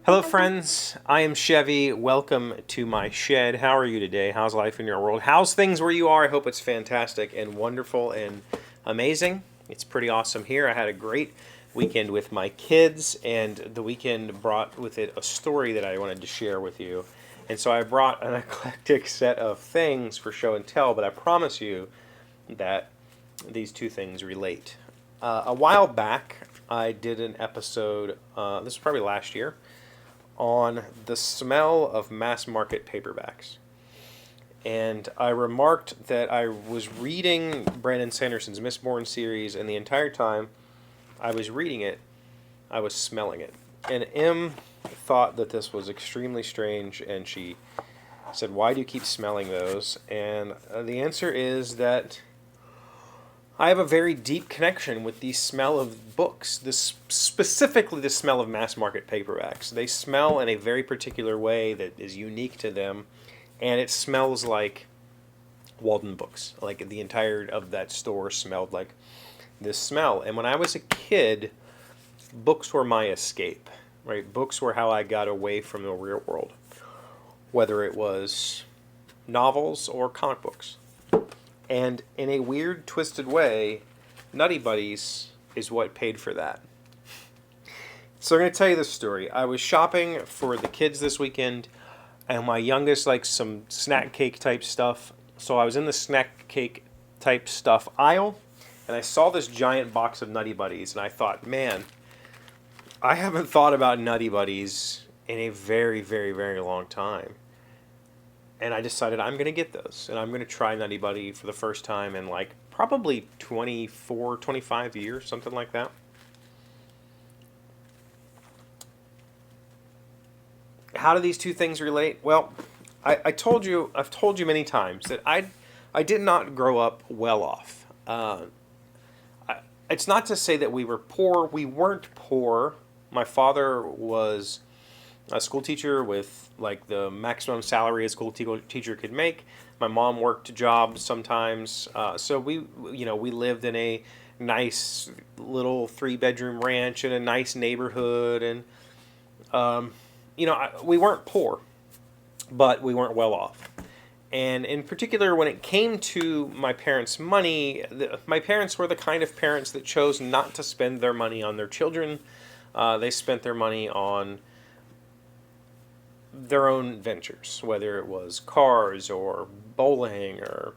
Hello, friends. I am Chevee. Welcome to my shed. How are you today? How's life in your world? How's things where you are? I hope it's fantastic and wonderful and amazing. It's pretty awesome here. I had a great weekend with my kids, and the weekend brought with it a story that I wanted to share with you. And so I brought an eclectic set of things for show and tell, but I promise you that these two things relate. A while back, I did an episode, this was probably last year, on the smell of mass market paperbacks. And I remarked that I was reading Brandon Sanderson's Mistborn series, and the entire time I was reading it, I was smelling it. And M thought that this was extremely strange, and she said, "Why do you keep smelling those?" And the answer is that I have a very deep connection with the smell of books, specifically the smell of mass market paperbacks. They smell in a very particular way that is unique to them, and it smells like Walden Books. Like the entire of that store smelled like this smell. And when I was a kid, books were my escape, right? Books were how I got away from the real world, whether it was novels or comic books. And in a weird, twisted way, Nutty Buddies is what paid for that. So I'm going to tell you this story. I was shopping for the kids this weekend, and my youngest likes some snack cake type stuff. So I was in the snack cake type stuff aisle, and I saw this giant box of Nutty Buddies, and I thought, man, I haven't thought about Nutty Buddies in a very, very, very long time. And I decided I'm going to get those. And I'm going to try Nutty Buddy for the first time in like probably 24, 25 years, something like that. How do these two things relate? Well, I've told you many times that I did not grow up well off. It's not to say that we were poor. We weren't poor. My father was a school teacher with like the maximum salary a school teacher could make. My mom worked jobs sometimes, so we lived in a nice little 3-bedroom ranch in a nice neighborhood, and we weren't poor, but we weren't well off. And in particular, when it came to my parents' money, my parents were the kind of parents that chose not to spend their money on their children. They spent their money on their own ventures, whether it was cars or bowling or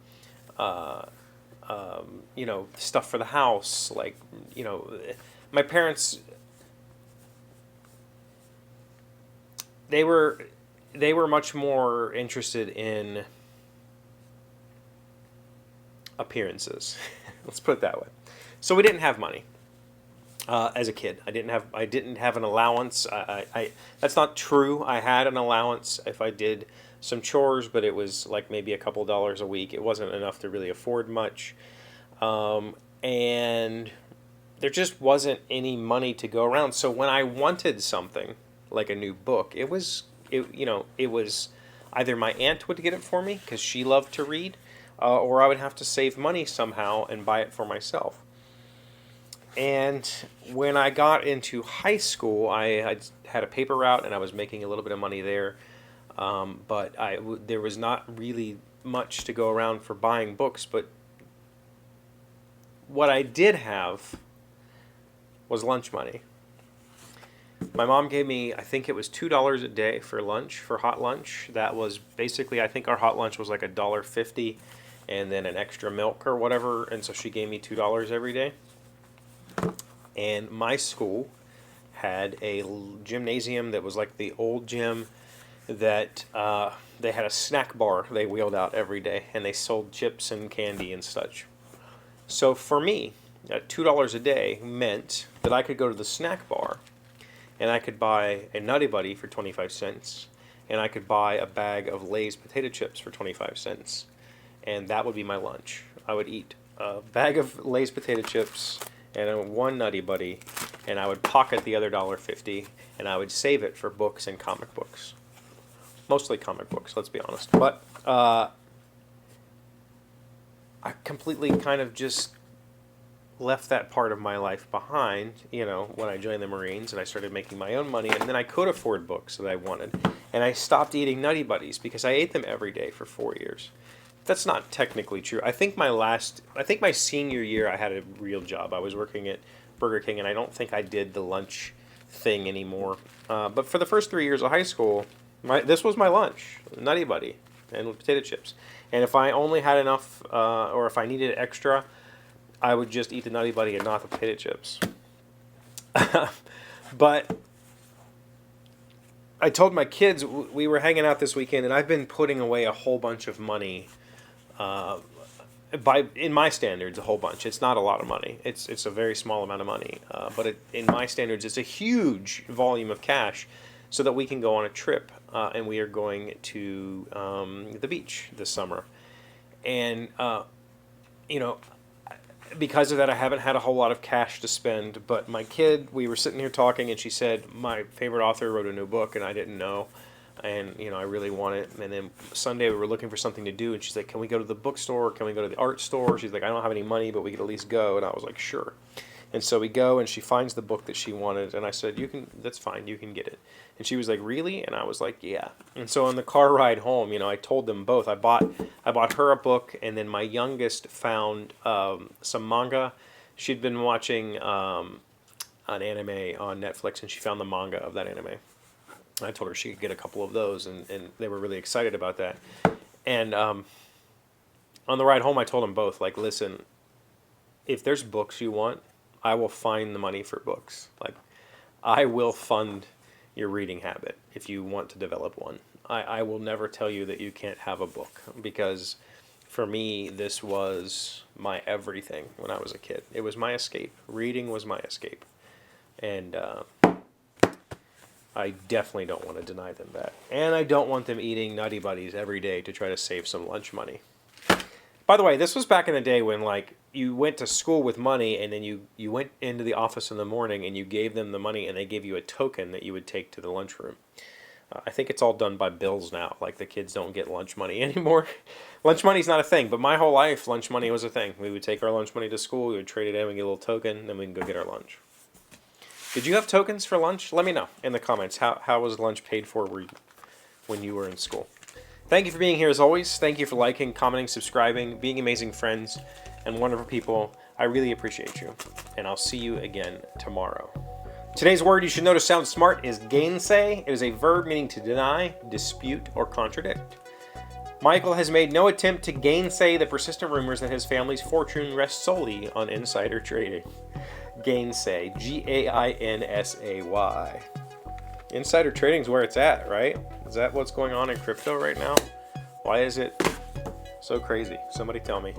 stuff for the house. Like, my parents, they were much more interested in appearances. Let's put it that way. So we didn't have money. As a kid, I didn't have an allowance. That's not true. I had an allowance if I did some chores, but it was like maybe a couple dollars a week. It wasn't enough to really afford much, and there just wasn't any money to go around. So when I wanted something like a new book, it was either my aunt would get it for me because she loved to read, or I would have to save money somehow and buy it for myself. And when I got into high school, I had a paper route, and I was making a little bit of money there. But there was not really much to go around for buying books. But what I did have was lunch money. My mom gave me, I think it was $2 a day for lunch, for hot lunch. That was basically, I think our hot lunch was like $1.50, and then an extra milk or whatever. And so she gave me $2 every day. And my school had a gymnasium that was like the old gym that they had a snack bar they wheeled out every day, and they sold chips and candy and such. So for me, $2 a day meant that I could go to the snack bar and I could buy a Nutty Buddy for 25 cents, and I could buy a bag of Lay's potato chips for 25 cents, and that would be my lunch. I would eat a bag of Lay's potato chips and one Nutty Buddy, and I would pocket the other $1.50, and I would save it for books and comic books. Mostly comic books, let's be honest. But I completely kind of just left that part of my life behind, you know, when I joined the Marines and I started making my own money, and then I could afford books that I wanted. And I stopped eating Nutty Buddies because I ate them every day for 4 years. That's not technically true. I think my senior year I had a real job. I was working at Burger King, and I don't think I did the lunch thing anymore. But for the first 3 years of high school, this was my lunch, Nutty Buddy and potato chips. And if I only had enough, or if I needed extra, I would just eat the Nutty Buddy and not the potato chips. But I told my kids, we were hanging out this weekend, and I've been putting away a whole bunch of money. In my standards, a whole bunch. It's not a lot of money. It's a very small amount of money. But in my standards, it's a huge volume of cash, so that we can go on a trip. And we are going to the beach this summer. And you know, because of that, I haven't had a whole lot of cash to spend. But my kid, we were sitting here talking, and she said, my favorite author wrote a new book, and I didn't know. And, you know, I really want it. And then Sunday we were looking for something to do, and she's like, can we go to the bookstore? Can we go to the art store? She's like, I don't have any money, but we could at least go. And I was like, sure. And so we go, and she finds the book that she wanted, and I said, that's fine, you can get it. And she was like, really? And I was like, yeah. And so on the car ride home, you know, I told them both. I bought her a book, and then my youngest found some manga. She'd been watching an anime on Netflix, and she found the manga of that anime. I told her she could get a couple of those, and they were really excited about that. And on the ride home, I told them both, like, listen, if there's books you want, I will find the money for books. Like, I will fund your reading habit if you want to develop one. I will never tell you that you can't have a book, because for me, this was my everything when I was a kid. It was my escape. Reading was my escape. And I definitely don't want to deny them that. And I don't want them eating Nutty Buddies every day to try to save some lunch money. By the way, this was back in the day when, like, you went to school with money, and then you went into the office in the morning and you gave them the money, and they gave you a token that you would take to the lunchroom. I think it's all done by bills now. Like, the kids don't get lunch money anymore. Lunch money's not a thing, but my whole life, lunch money was a thing. We would take our lunch money to school, we would trade it in, we get a little token, then we can go get our lunch. Did you have tokens for lunch? Let me know in the comments. How was lunch paid for when you were in school? Thank you for being here as always. Thank you for liking, commenting, subscribing, being amazing friends and wonderful people. I really appreciate you. And I'll see you again tomorrow. Today's word you should know to sound smart is gainsay. It is a verb meaning to deny, dispute, or contradict. Michael has made no attempt to gainsay the persistent rumors that his family's fortune rests solely on insider trading. Gainsay. G-A-I-N-S-A-Y. Insider trading is where it's at, right? Is that what's going on in crypto right now? Why is it so crazy? Somebody tell me.